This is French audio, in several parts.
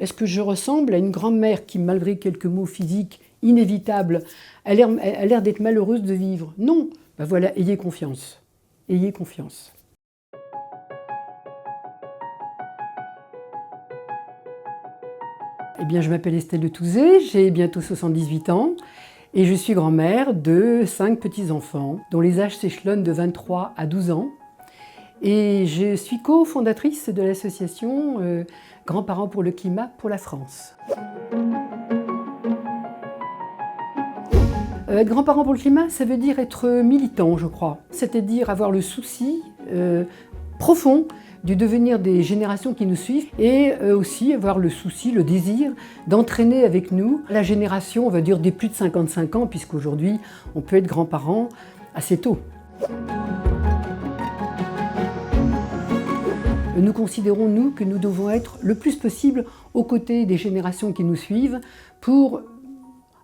Est-ce que je ressemble à une grand-mère qui, malgré quelques maux physiques inévitables, a l'air d'être malheureuse de vivre? Non. Ben voilà, ayez confiance. Ayez confiance. Eh bien, je m'appelle Estelle de Touzé, j'ai bientôt 78 ans et je suis grand-mère de 5 petits-enfants dont les âges s'échelonnent de 23 à 12 ans. Et je suis cofondatrice de l'association Grands-parents pour le climat pour la France. Être grand-parent pour le climat, ça veut dire être militant, je crois. C'est-à-dire avoir le souci profond du devenir des générations qui nous suivent et aussi avoir le souci, le désir d'entraîner avec nous la génération, on va dire, des plus de 55 ans, puisqu'aujourd'hui, on peut être grand-parent assez tôt. Nous considérons, nous, que nous devons être le plus possible aux côtés des générations qui nous suivent pour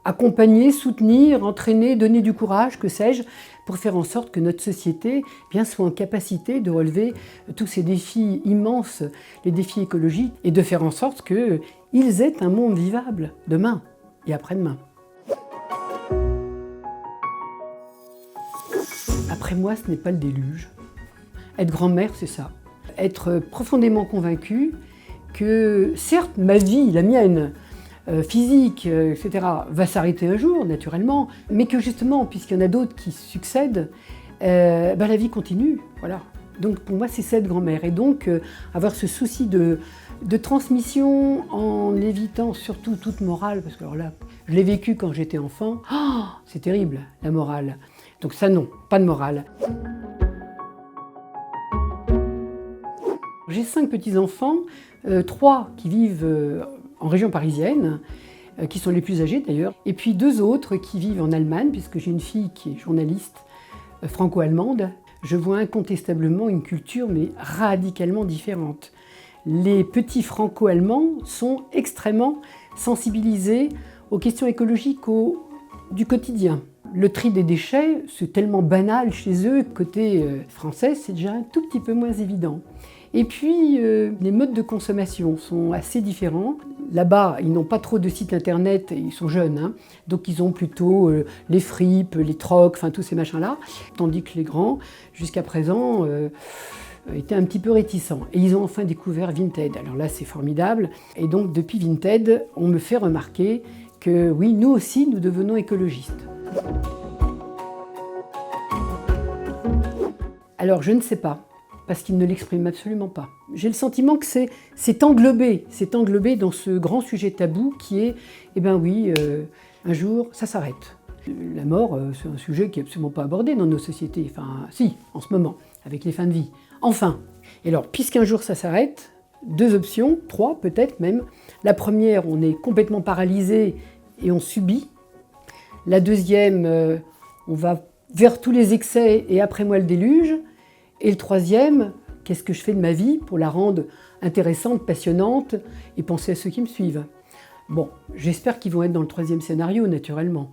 accompagner, soutenir, entraîner, donner du courage, que sais-je, pour faire en sorte que notre société soit en capacité de relever tous ces défis immenses, les défis écologiques, et de faire en sorte qu'ils aient un monde vivable demain et après-demain. Après moi, ce n'est pas le déluge. Être grand-mère, c'est ça. Être profondément convaincue que, certes, ma vie, la mienne, physique, etc., va s'arrêter un jour, naturellement, mais que justement, puisqu'il y en a d'autres qui succèdent, la vie continue. Voilà. Donc pour moi, c'est ça être grand-mère. Et donc, avoir ce souci de transmission en évitant surtout toute morale, parce que alors là, je l'ai vécu quand j'étais enfant, c'est terrible, la morale. Donc ça, non, pas de morale. J'ai 5 petits-enfants, 3 qui vivent en région parisienne, qui sont les plus âgés d'ailleurs, et puis 2 autres qui vivent en Allemagne, puisque j'ai une fille qui est journaliste franco-allemande. Je vois incontestablement une culture, mais radicalement différente. Les petits franco-allemands sont extrêmement sensibilisés aux questions écologiques du quotidien. Le tri des déchets, c'est tellement banal chez eux, côté français, c'est déjà un tout petit peu moins évident. Et puis, les modes de consommation sont assez différents. Là-bas, ils n'ont pas trop de sites internet, ils sont jeunes, hein, donc ils ont plutôt les fripes, les trocs, enfin tous ces machins-là. Tandis que les grands, jusqu'à présent, étaient un petit peu réticents. Et ils ont enfin découvert Vinted. Alors là, c'est formidable. Et donc, depuis Vinted, on me fait remarquer que oui, nous aussi, nous devenons écologistes. Alors, je ne sais pas, parce qu'ils ne l'expriment absolument pas. J'ai le sentiment que c'est englobé dans ce grand sujet tabou qui est, eh ben oui, un jour, ça s'arrête. La mort, c'est un sujet qui n'est absolument pas abordé dans nos sociétés. Enfin, si, en ce moment, avec les fins de vie. Enfin. Et alors, puisqu'un jour ça s'arrête, 2 options, 3 peut-être même. La première, on est complètement paralysé et on subit. La deuxième, on va vers tous les excès et après moi le déluge. Et le troisième, qu'est-ce que je fais de ma vie pour la rendre intéressante, passionnante et penser à ceux qui me suivent? Bon, j'espère qu'ils vont être dans le 3e scénario, naturellement.